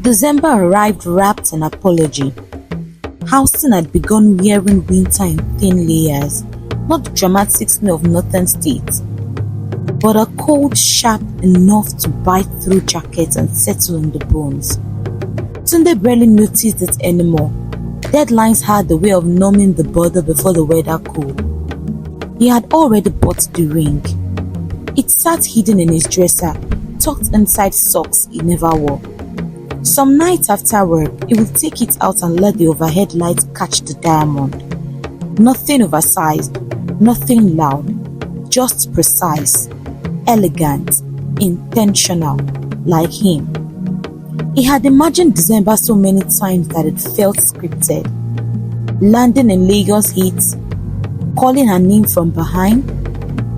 December arrived wrapped in apology. Houston had begun wearing winter in thin layers, not the dramatic smell of northern states, but a cold sharp enough to bite through jackets and settle on the bones. Tunde barely noticed it anymore. Deadlines had the way of numbing the bother before the weather cooled. He had already bought the ring. It sat hidden in his dresser, tucked inside socks he never wore. Some nights after work, he would take it out and let the overhead light catch the diamond. Nothing oversized, nothing loud, just precise, elegant, intentional, like him. He had imagined December so many times that it felt scripted. Landing in Lagos heat, calling her name from behind,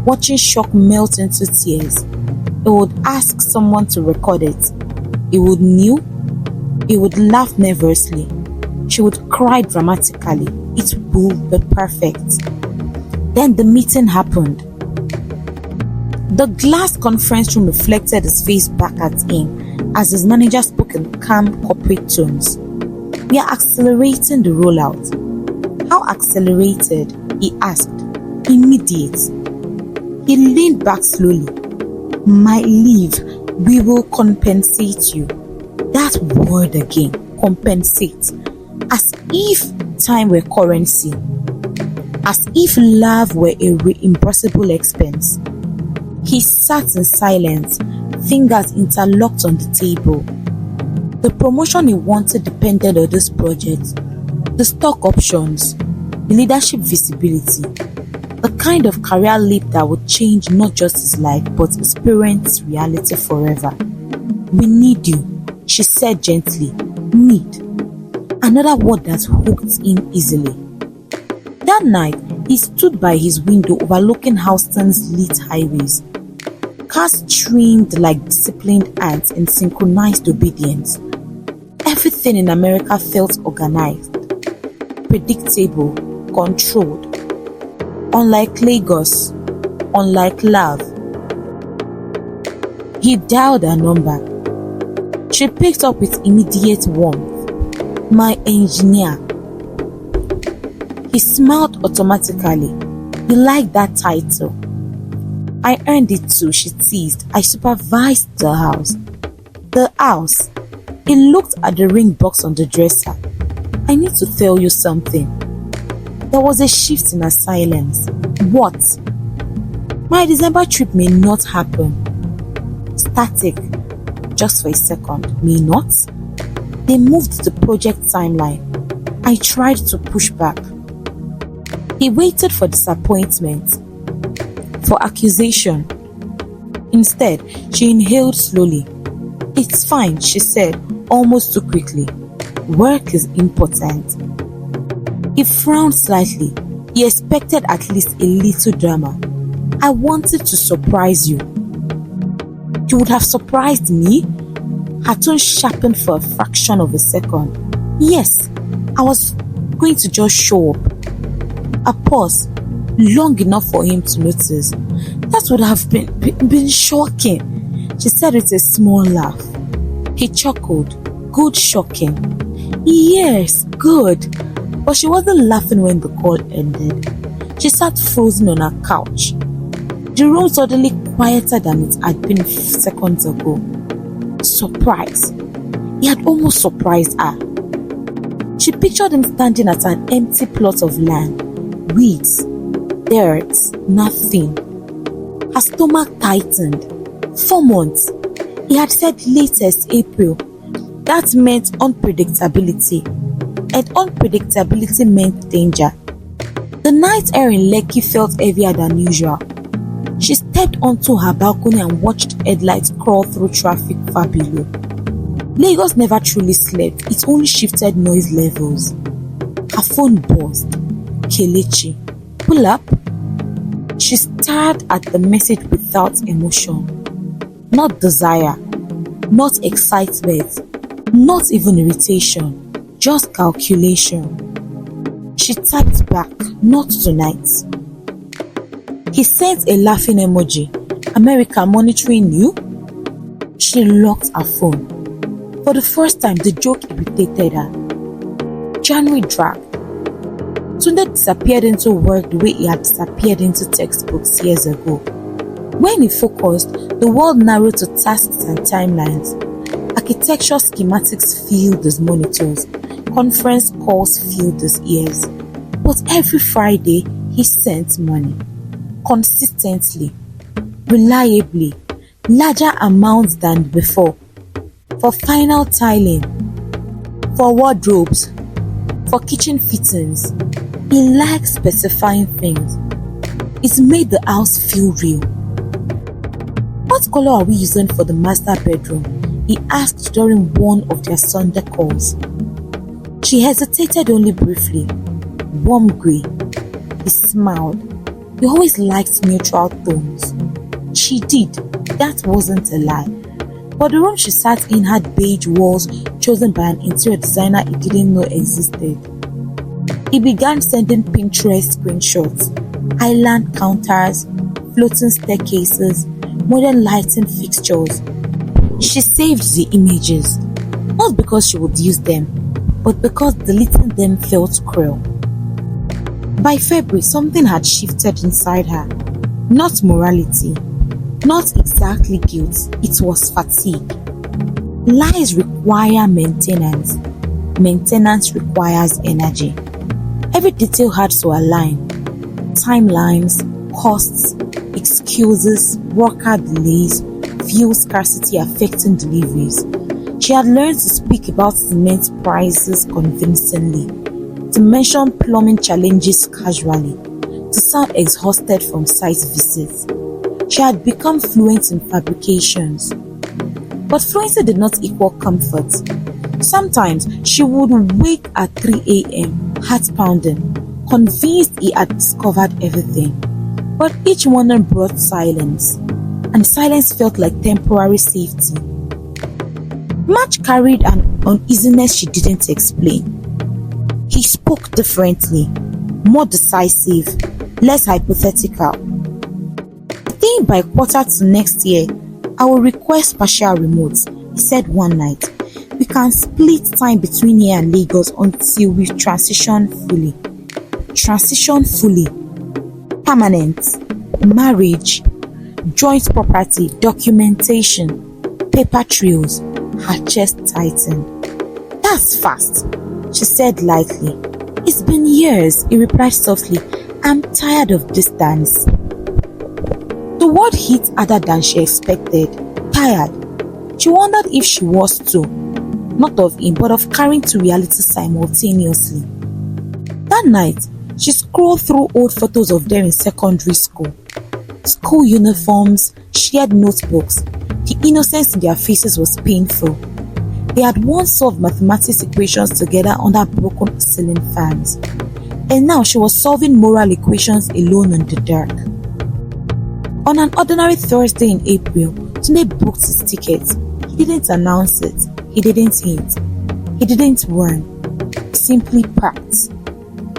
watching shock melt into tears. He would ask someone to record it. He would kneel. He would laugh nervously. She would cry dramatically. It would be perfect. Then the meeting happened. The glass conference room reflected his face back at him as his manager spoke in calm corporate tones. "We are accelerating the rollout." "How accelerated?" he asked. "Immediate." He leaned back slowly. "My leave, we will compensate you." That word again, compensate. As if time were currency. As if love were a reimbursable expense. He sat in silence, fingers interlocked on the table. The promotion he wanted depended on this project. The stock options, the leadership visibility, the kind of career leap that would change not just his life but his parents' reality forever. "We need you," she said gently. "Need." Another word that hooked him easily. That night, he stood by his window overlooking Houston's lit highways. Cars streamed like disciplined ants in synchronized obedience. Everything in America felt organized, predictable, controlled. Unlike Lagos, unlike love. He dialed her number. She picked up with immediate warmth. "My engineer." He smiled automatically. He liked that title. "I earned it too," she teased. "I supervised the house." The house. He looked at the ring box on the dresser. "I need to tell you something." There was a shift in her silence. "What?" "My December trip may not happen." Static. Just for a second. "May not?" They moved the project timeline. I tried to push back. He waited for disappointment, for accusation. Instead, she inhaled slowly. "It's fine," she said, almost too quickly. "Work is important." He frowned slightly. He expected at least a little drama. "I wanted to surprise you." "You would have surprised me?" Her tone sharpened for a fraction of a second. "Yes, I was going to just show up." A pause, long enough for him to notice. "That would have been shocking," she said with a small laugh. He chuckled. "Good shocking." "Yes, good." But she wasn't laughing when the call ended. She sat frozen on her couch. The room suddenly quieter than it had been seconds ago. Surprise. He had almost surprised her. She pictured him standing at an empty plot of land. Weeds, dirt, nothing. Her stomach tightened. 4 months. He had said latest April. That meant unpredictability. And unpredictability meant danger. The night air in Lekki felt heavier than usual. She stepped onto her balcony and watched headlights crawl through traffic far below. Lagos never truly slept, it only shifted noise levels. Her phone buzzed. "Kelechi, pull up." She stared at the message without emotion. Not desire, not excitement, not even irritation, just calculation. She typed back, "Not tonight." He sent a laughing emoji. "America monitoring you?" She locked her phone. For the first time, the joke irritated her. January dragged. Tunde disappeared into work the way he had disappeared into textbooks years ago. When he focused, the world narrowed to tasks and timelines. Architecture schematics filled his monitors. Conference calls filled his ears. But every Friday, he sent money. Consistently. Reliably. Larger amounts than before. For final tiling. For wardrobes. For kitchen fittings. He likes specifying things. It's made the house feel real. What color are we using for the master bedroom? He asked during one of their Sunday calls. She hesitated only briefly. Warm grey. He smiled. He always liked neutral tones. She did. That wasn't a lie. But the room she sat in had beige walls chosen by an interior designer he didn't know existed. He began sending Pinterest screenshots, island counters, floating staircases, modern lighting fixtures. She saved the images, not because she would use them, but because deleting them felt cruel. By February, something had shifted inside her. Not morality, not exactly guilt, it was fatigue. Lies require maintenance. Maintenance requires energy. Every detail had to align. Timelines, costs, excuses, worker delays, fuel scarcity affecting deliveries. She had learned to speak about cement prices convincingly, to mention plumbing challenges casually, to sound exhausted from site visits. She had become fluent in fabrications. But fluency did not equal comfort. Sometimes she would wake at 3 a.m., heart pounding, convinced he had discovered everything. But each morning brought silence, and silence felt like temporary safety. March carried an uneasiness she didn't explain. He spoke differently, more decisive, less hypothetical. I think by quarter to next year, I will request partial remotes, he said one night. We can split time between here and Lagos until we transition fully. Transition fully. Permanent. Marriage. Joint property. Documentation. Paper trails. Her chest tightened. That's fast, she said lightly. It's been years, he replied softly. I'm tired of distance. The word hit harder than she expected. Tired. She wondered if she was too. Not of him, but of carrying to reality simultaneously. That night, she scrolled through old photos of them in secondary school. School uniforms, shared notebooks. The innocence in their faces was painful. They had once solved mathematics equations together under broken ceiling fans. And now she was solving moral equations alone in the dark. On an ordinary Thursday in April, Tunde booked his tickets. He didn't announce it. He didn't hint. He didn't warn. He simply packed.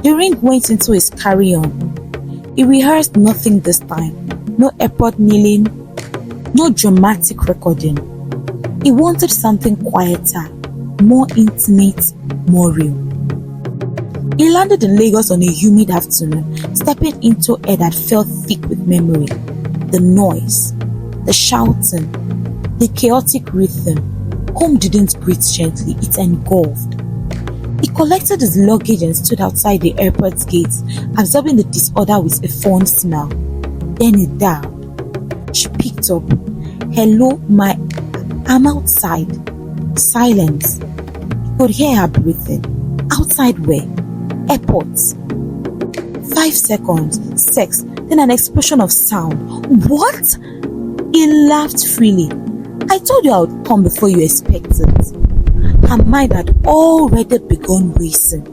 The ring went into his carry-on. He rehearsed nothing this time. No airport kneeling. No dramatic recording. He wanted something quieter, more intimate, more real. He landed in Lagos on a humid afternoon, stepping into air that felt thick with memory. The noise, the shouting, the chaotic rhythm. Home didn't breathe gently, it engulfed. He collected his luggage and stood outside the airport gates, absorbing the disorder with a fond smile. Then he dialed. She picked up. Hello, I'm outside. Silence. He could hear her breathing. Outside where? Airport. 5 seconds. Sex. Then an explosion of sound. What? He laughed freely. I told you I would come before you expected. Her mind had already begun racing.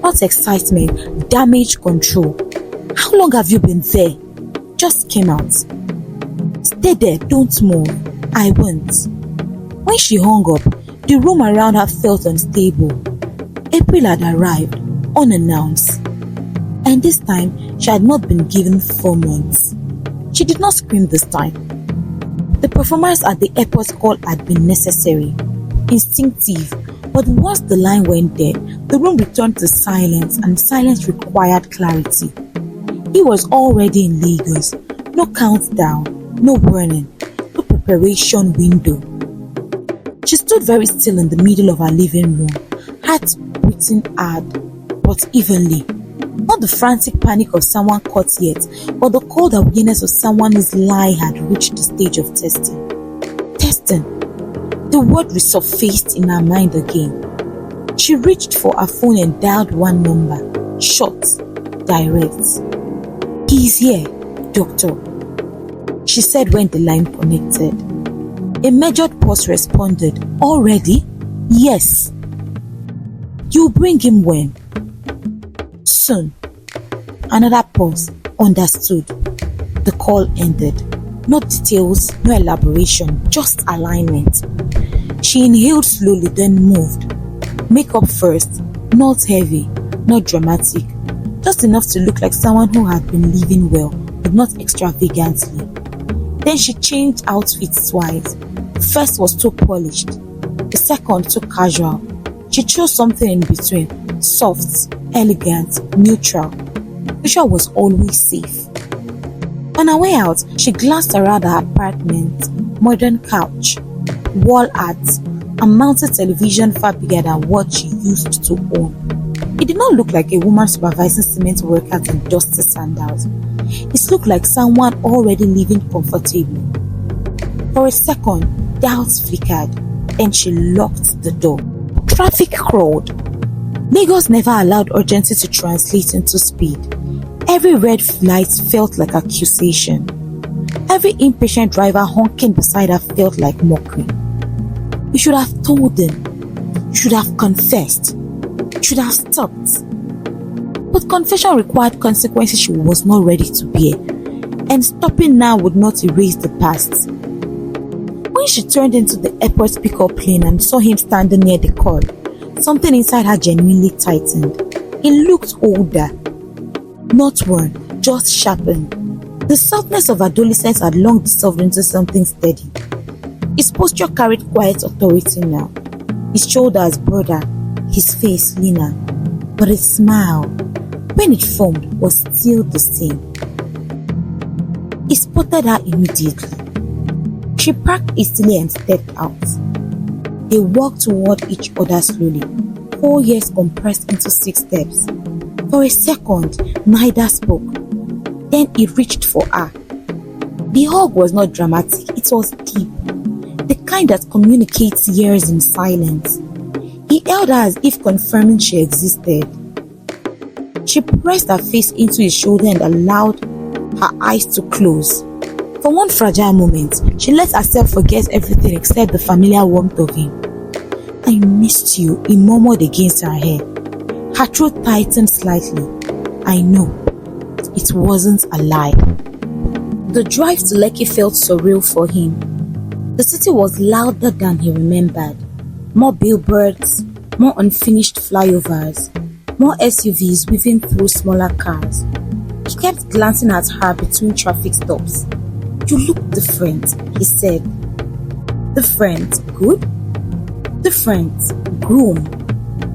Not excitement, damage control. How long have you been there? Just came out. Stay there, don't move. I won't. When she hung up, the room around her felt unstable. April had arrived, unannounced. And this time, she had not been given 4 months. She did not scream this time. The performance at the airport call had been necessary. instinctive, but once the line went dead, the room returned to silence, and silence required clarity. He was already in Lagos. No countdown, no warning, no preparation window. She stood very still in the middle of her living room, heart beating hard but evenly. Not the frantic panic of someone caught yet, but the cold awareness of someone whose lie had reached the stage of testing. Testing. The word resurfaced in her mind again. She reached for her phone and dialed one number. Short, direct. "He's here, doctor," she said when the line connected. A measured pause responded. "Already? Yes." "You bring him when?" "Soon." Another pause. Understood. The call ended. No details, no elaboration, just alignment. She inhaled slowly, then moved. Makeup first, not heavy, not dramatic, just enough to look like someone who had been living well, but not extravagantly. Then she changed outfits twice. The first was too polished, the second too casual. She chose something in between, soft, elegant, neutral. Neutral was always safe. On her way out, she glanced around her apartment. Modern couch, wall art, a mounted television far bigger than what she used to own. It did not look like a woman supervising cement workers in dusty sandals. It looked like someone already living comfortably. For a second, doubts flickered, and she locked the door. Traffic crawled. Lagos never allowed urgency to translate into speed. Every red light felt like accusation. Every impatient driver honking beside her felt like mockery. You should have told them. You should have confessed. You should have stopped. But confession required consequences she was not ready to bear, and stopping now would not erase the past. When she turned into the airport pickup lane and saw him standing near the car, something inside her genuinely tightened. He looked older. Not worn, just sharpened. The softness of adolescence had long dissolved into something steady. His posture carried quiet authority now. His shoulders broader, his face leaner. But his smile, when it formed, was still the same. He spotted her immediately. She parked hastily and stepped out. They walked toward each other slowly, 4 years compressed into 6 steps. For a second, neither spoke. Then he reached for her. The hug was not dramatic, it was deep. The kind that communicates years in silence. He held her as if confirming she existed. She pressed her face into his shoulder and allowed her eyes to close. For one fragile moment, she let herself forget everything except the familiar warmth of him. "I missed you," he murmured against her hair. Her throat tightened slightly. "I know." It wasn't a lie. The drive to Lekki felt surreal for him. The city was louder than he remembered. More billboards, more unfinished flyovers, more SUVs weaving through smaller cars. He kept glancing at her between traffic stops. "You look different," he said. "Different? Good?" "Different. Groom."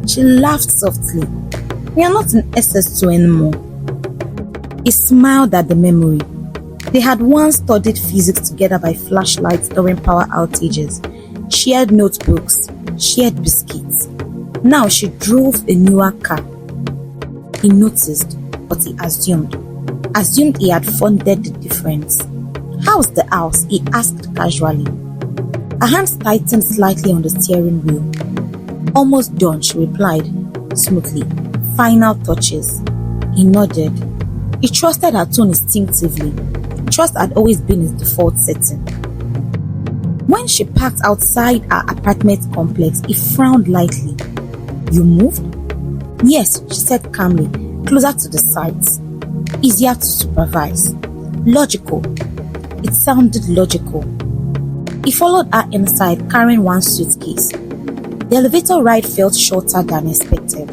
She laughed softly. "We are not in SS2 anymore." He smiled at the memory. They had once studied physics together by flashlights during power outages, shared notebooks, shared biscuits. Now she drove a newer car. He noticed, but he assumed he had funded the difference. "How's the house?" he asked casually. Her hands tightened slightly on the steering wheel. "Almost done," she replied smoothly. "Final touches." He nodded. He trusted her tone instinctively. Trust had always been his default setting. When she parked outside her apartment complex, he frowned lightly. "You moved?" "Yes," she said calmly, closer to the sides. Easier to supervise. Logical. It sounded logical. He followed her inside, carrying one suitcase. The elevator ride felt shorter than expected.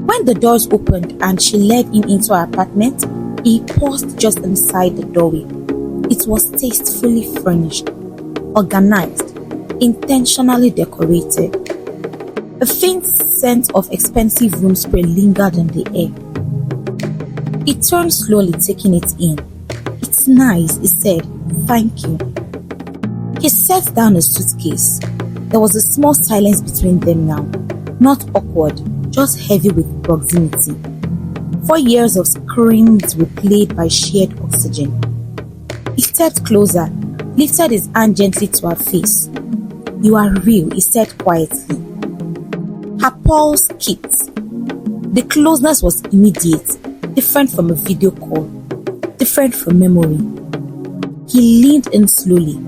When the doors opened and she led him into her apartment, he paused just inside the doorway. It was tastefully furnished, organized. intentionally decorated. A faint scent of expensive room spray lingered in the air. He turned slowly, taking it in. "It's nice," he said. "Thank you." He set down a suitcase. There was a small silence between them now. Not awkward, just heavy with proximity. 4 years of screams replayed by shared oxygen. He stepped closer, lifted his hand gently to her face. "You are real," he said quietly. Her pulse kicked. The closeness was immediate, different from a video call, different from memory. He leaned in slowly.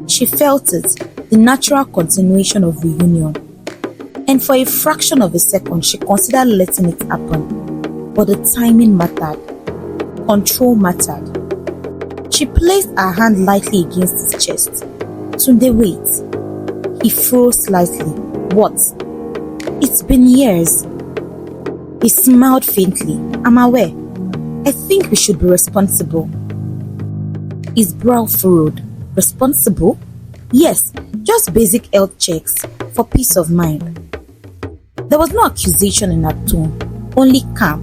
She felt it, the natural continuation of reunion. And for a fraction of a second, she considered letting it happen. But the timing mattered. Control mattered. She placed her hand lightly against his chest. "Tunde, wait." He froze slightly. "What?" "It's been years." He smiled faintly. "I'm aware. I think we should be responsible." His brow furrowed. "Responsible?" "Yes, just basic health checks for peace of mind." There was no accusation in her tone, only calm.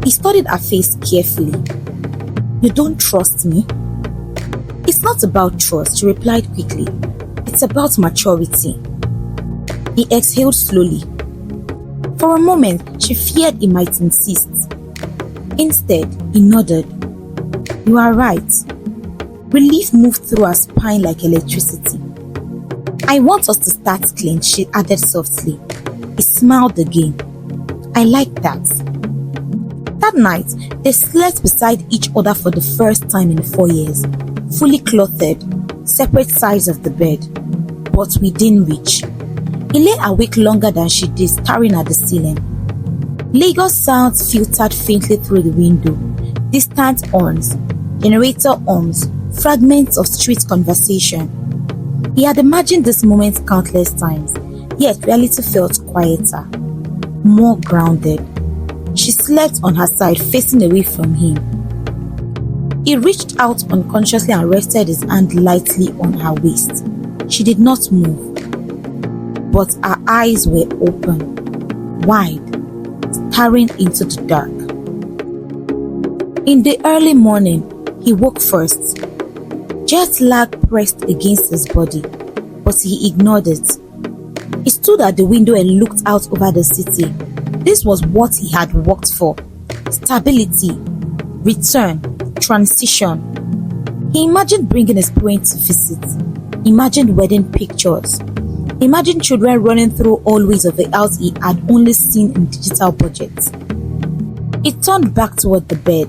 He studied her face carefully. "You don't trust me?" "It's not about trust," she replied quickly. "It's about maturity." He exhaled slowly. For a moment, she feared he might insist. Instead, he nodded. "You are right." Relief moved through her spine like electricity. "I want us to start clean," she added softly. He smiled again. "I like that." That night, they slept beside each other for the first time in 4 years, fully clothed, separate sides of the bed, but within reach. He lay awake longer than she did, staring at the ceiling. Lagos sounds filtered faintly through the window, distant horns, generator hums, fragments of street conversation. He had imagined this moment countless times, yet reality felt quieter, more grounded. She slept on her side, facing away from him. He reached out unconsciously and rested his hand lightly on her waist. She did not move, but her eyes were open, wide, staring into the dark. In the early morning, he woke first. Jet lag pressed against his body, but he ignored it. He stood at the window and looked out over the city. This was what he had worked for. Stability, return, transition. He imagined bringing his parents to visit. Imagined wedding pictures. Imagined children running through hallways of the house he had only seen in digital budgets. He turned back toward the bed.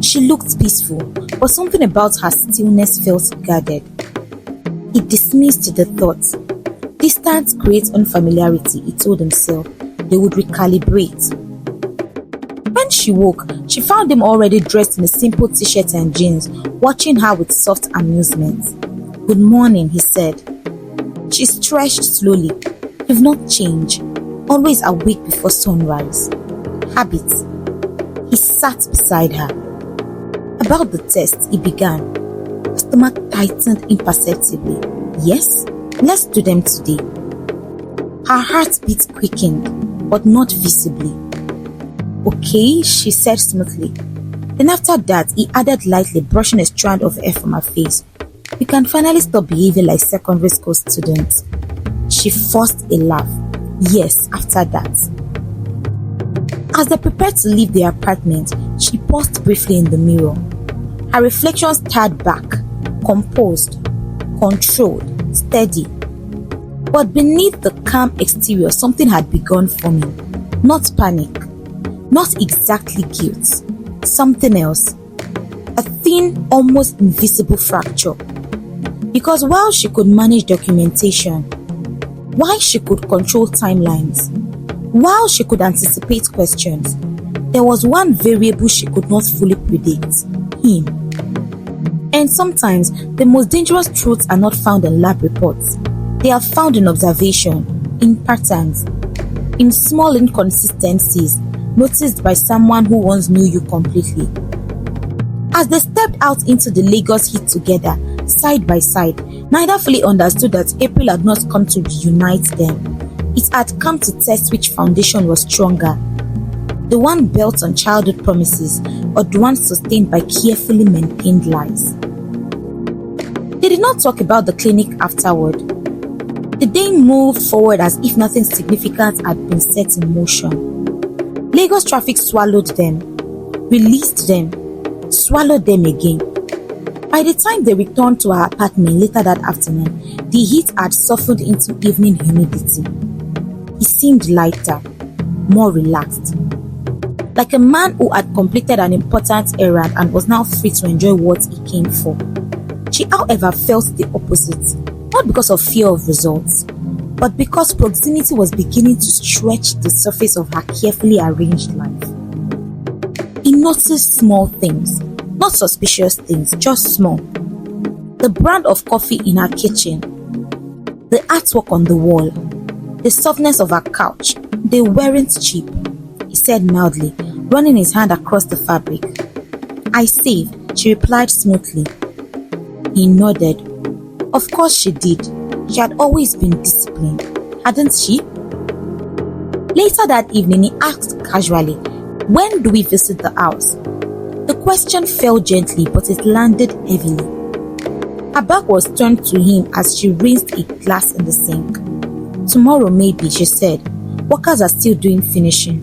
She looked peaceful, but something about her stillness felt guarded. He dismissed the thought. Distance creates unfamiliarity, he told himself. They would recalibrate. When she woke, she found him already dressed in a simple t-shirt and jeans, watching her with soft amusement. "Good morning," he said. She stretched slowly. "You've not changed. Always awake before sunrise. Habit." He sat beside her. About the test, he began. Her stomach tightened imperceptibly. "Yes, let's do them today." Her heartbeat quickened, but not visibly. "Okay," she said smoothly. Then after that, he added lightly, brushing a strand of hair from her face. "We can finally stop behaving like secondary school students." She forced a laugh. "Yes, after that." As they prepared to leave the apartment, she paused briefly in the mirror. Her reflection stared back, composed, controlled, steady. But beneath the calm exterior, something had begun forming. Not panic, not exactly guilt, something else. A thin, almost invisible fracture. Because while she could manage documentation, while she could control timelines, while she could anticipate questions, there was one variable she could not fully predict: him. And sometimes, the most dangerous truths are not found in lab reports. They are found in observation, in patterns, in small inconsistencies noticed by someone who once knew you completely. As they stepped out into the Lagos heat together, side by side, Neither fully understood that April had not come to reunite them. It had come to test which foundation was stronger, the one built on childhood promises or the one sustained by carefully maintained lies. They did not talk about the clinic afterward. The day moved forward as if nothing significant had been set in motion. Lagos traffic swallowed them, released them, swallowed them again. By the time they returned to her apartment later that afternoon, the heat had softened into evening humidity. He seemed lighter, more relaxed. Like a man who had completed an important errand and was now free to enjoy what he came for. She, however, felt the opposite, not because of fear of results, but because proximity was beginning to stretch the surface of her carefully arranged life. He noticed small things, not suspicious things, just small. The brand of coffee in her kitchen, the artwork on the wall, the softness of her couch. They weren't cheap, he said mildly, running his hand across the fabric. I saved, she replied smoothly. He nodded. Of course she did. She had always been disciplined, hadn't she? Later that evening, he asked casually, when do we visit the house? The question fell gently, but it landed heavily. Her back was turned to him as she rinsed a glass in the sink. Tomorrow maybe, she said. Workers are still doing finishing.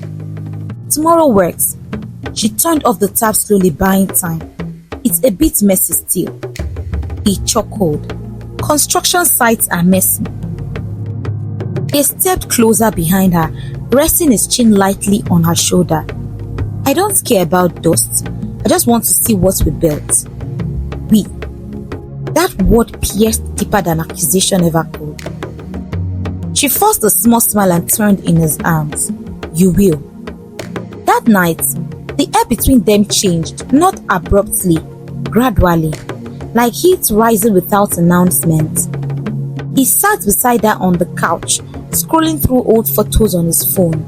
Tomorrow works. She turned off the tap slowly, buying time. It's a bit messy still. He chuckled. Construction sites are messy. He stepped closer behind her, resting his chin lightly on her shoulder. I don't care about dust. I just want to see what we built. We. That word pierced deeper than accusation ever could. She forced a small smile and turned in his arms. You will. That night, the air between them changed, not abruptly, gradually, like heat rising without announcement. He sat beside her on the couch, scrolling through old photos on his phone.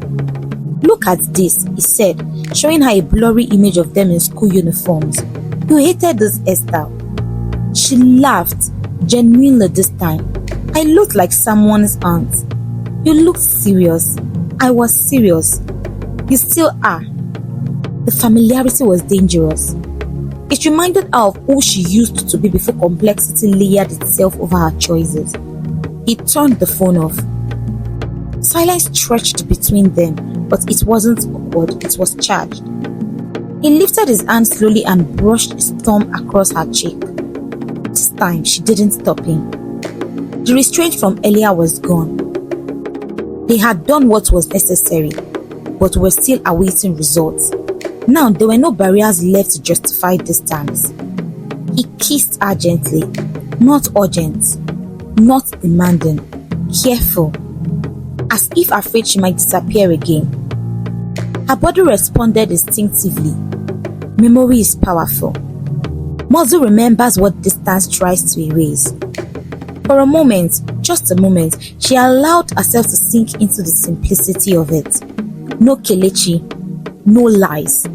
Look at this, he said, showing her a blurry image of them in school uniforms. You hated this, Esther. She laughed, genuinely this time. I looked like someone's aunt. You looked serious. I was serious. You still are. The familiarity was dangerous. It reminded her of who she used to be before complexity layered itself over her choices. He turned the phone off. Silence stretched between them, but it wasn't awkward, it was charged. He lifted his hand slowly and brushed his thumb across her cheek. This time, she didn't stop him. The restraint from earlier was gone. They had done what was necessary, but were still awaiting results. Now there were no barriers left to justify distance. He kissed her gently, not urgent, not demanding, careful, as if afraid she might disappear again. Her body responded instinctively. Memory is powerful. Muscle remembers what distance tries to erase. For a moment, just a moment, she allowed herself to sink into the simplicity of it. No kelechi, no lies,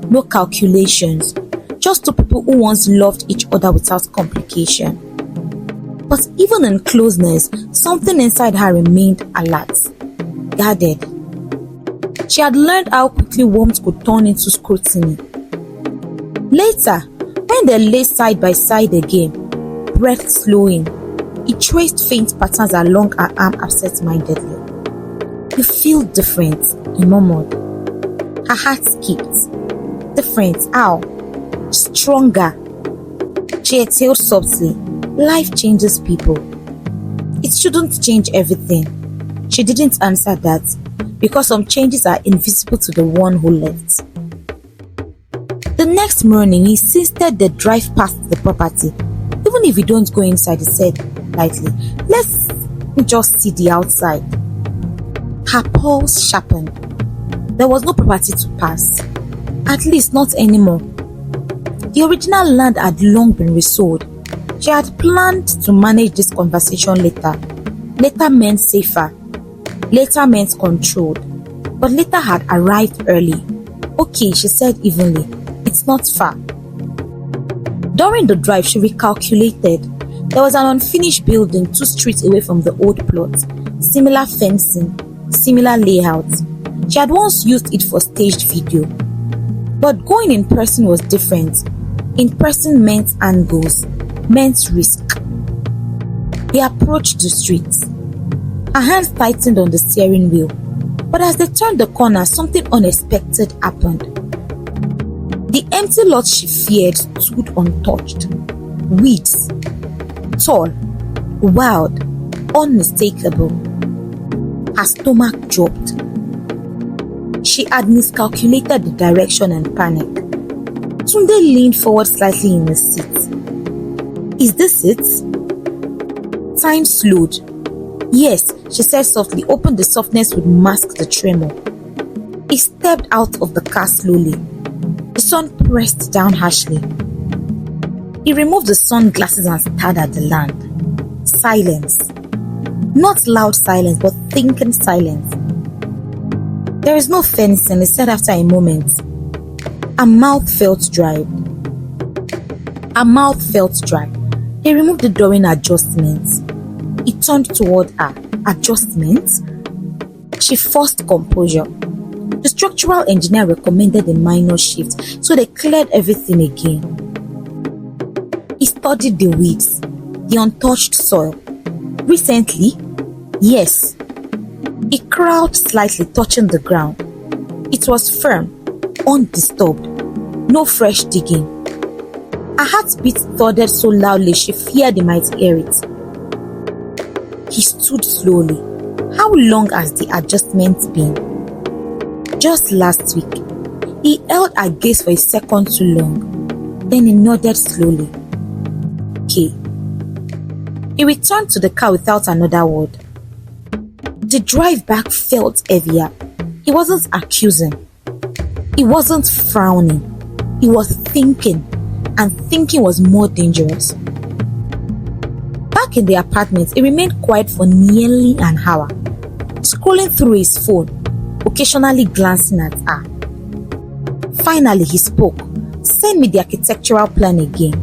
no calculations, just two people who once loved each other without complication. But even in closeness, something inside her remained alert, guarded. She had learned how quickly warmth could turn into scrutiny. Later, when they lay side by side again, breath slowing, he traced faint patterns along her arm absent-mindedly. You feel different, he murmured. Her heart skipped. Different, how? Stronger. She exhaled softly. Life changes people. It shouldn't change everything. She didn't answer that, because some changes are invisible to the one who left. The next morning, he insisted they drive past the property. Even if you don't go inside, he said lightly, let's just see the outside. Her pulse sharpened. There was no property to pass. At least not anymore. The original land had long been resold. She had planned to manage this conversation later. Later meant safer. Later meant controlled. But later had arrived early. Okay, she said evenly. It's not far. During the drive, she recalculated. There was an unfinished building 2 streets away from the old plot, similar fencing, similar layout. She had once used it for staged video. But going in person was different. In person meant angles, meant risk. They approached the street. Her hands tightened on the steering wheel, but as they turned the corner, something unexpected happened. The empty lot she feared stood untouched. Weeds. Tall, wild, unmistakable. Her stomach dropped. She had miscalculated the direction and panic. Tunde leaned forward slightly in his seat. Is this it? Time slowed. Yes, she said softly, hoping the softness would mask the tremor. He stepped out of the car slowly. The sun pressed down harshly. He removed the sunglasses and stared at the land. Silence. Not loud silence, but thinking silence. There is no fencing, he said after a moment. Her mouth felt dry. He removed the door in adjustments. He turned toward her. Adjustments? She forced composure. The structural engineer recommended a minor shift, so they cleared everything again. He studied the weeds, the untouched soil. Recently? Yes. He crouched slightly, touching the ground. It was firm, undisturbed, no fresh digging. Her heartbeat thudded so loudly she feared he might hear it. He stood slowly. How long has the adjustment been? Just last week. He held her gaze for a second too long. Then he nodded slowly. Okay. He returned to the car without another word. The drive back felt heavier. He wasn't accusing. He wasn't frowning. He was thinking, and thinking was more dangerous. Back in the apartment, he remained quiet for nearly an hour, scrolling through his phone, occasionally glancing at her. Finally, he spoke. Send me the architectural plan again.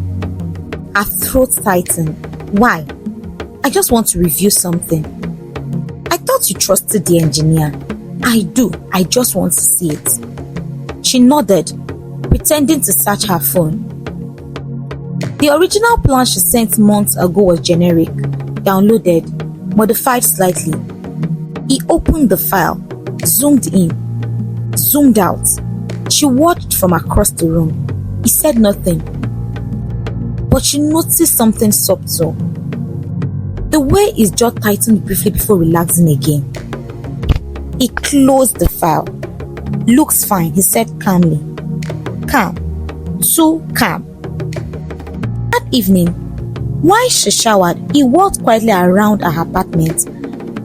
Her throat tightened. Why? I just want to review something. I thought you trusted the engineer. I do. I just want to see it. She nodded, pretending to search her phone. The original plan she sent months ago was generic, downloaded, modified slightly. He opened the file, zoomed in, zoomed out. She watched from across the room. He said nothing, but she noticed something subtle. The way his jaw tightened briefly before relaxing again. He closed the file. Looks fine, he said calmly. Calm. So calm. That evening, while she showered, he walked quietly around her apartment,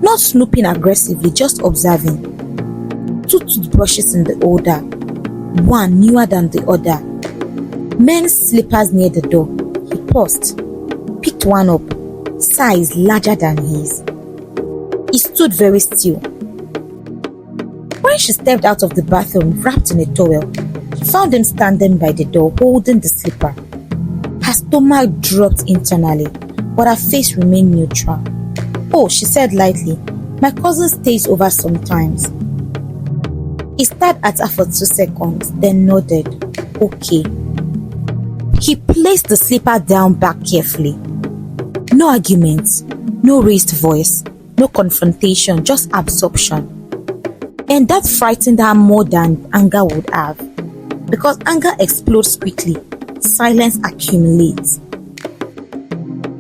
not snooping aggressively, just observing. 2 toothbrushes in the holder, one newer than the other. Men's slippers near the door. He paused, picked one up, size larger than his. He stood very still. When she stepped out of the bathroom wrapped in a towel, she found him standing by the door holding the slipper. Her stomach dropped internally, but her face remained neutral. Oh, she said lightly, my cousin stays over sometimes. He stared at her for 2 seconds, then nodded. Okay. He placed the slipper down back carefully. No arguments, no raised voice, no confrontation, just absorption. And that frightened her more than anger would have. Because anger explodes quickly, silence accumulates.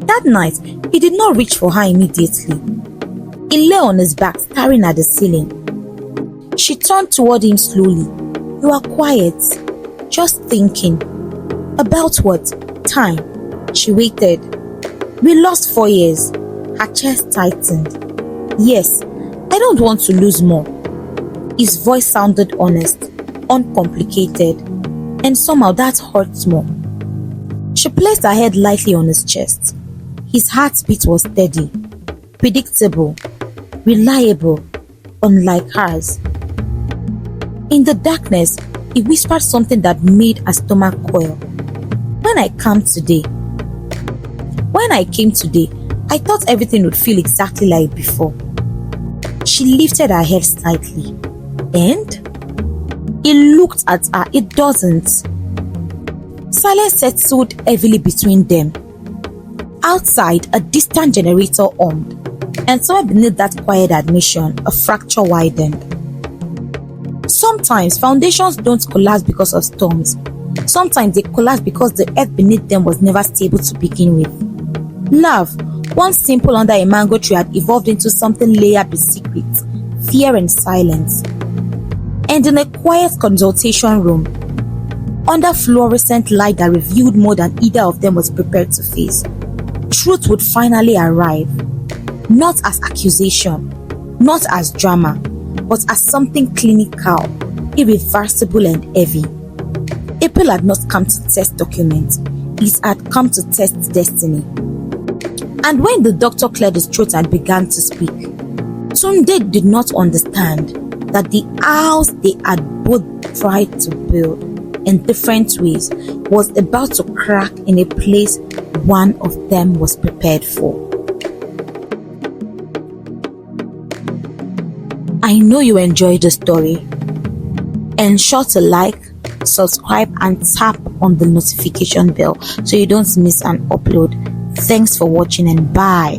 That night, he did not reach for her immediately. He lay on his back, staring at the ceiling. She turned toward him slowly. You are quiet, just thinking. About what? Time. She waited. We lost 4 years. Her chest tightened. Yes, I don't want to lose more. His voice sounded honest, uncomplicated, and somehow that hurt more. She placed her head lightly on his chest. His heartbeat was steady, predictable, reliable, unlike hers. In the darkness, he whispered something that made her stomach coil. When I I came today, I thought everything would feel exactly like before. She lifted her head slightly, and he looked at her. It doesn't. Silence settled heavily between them. Outside, a distant generator hummed, and somewhere beneath that quiet admission, a fracture widened. Sometimes foundations don't collapse because of storms. Sometimes they collapse because the earth beneath them was never stable to begin with. Love, once simple under a mango tree, had evolved into something layered with secrets, fear and silence. And in a quiet consultation room, under fluorescent light that revealed more than either of them was prepared to face, truth would finally arrive. Not as accusation, not as drama, but as something clinical, irreversible and heavy. April had not come to test documents, it had come to test destiny. And when the doctor cleared his throat and began to speak, Tunde did not understand that the house they had both tried to build in different ways was about to crack in a place one of them was prepared for. I know you enjoyed the story. Ensure to like, subscribe and tap on the notification bell so you don't miss an upload. Thanks for watching and bye.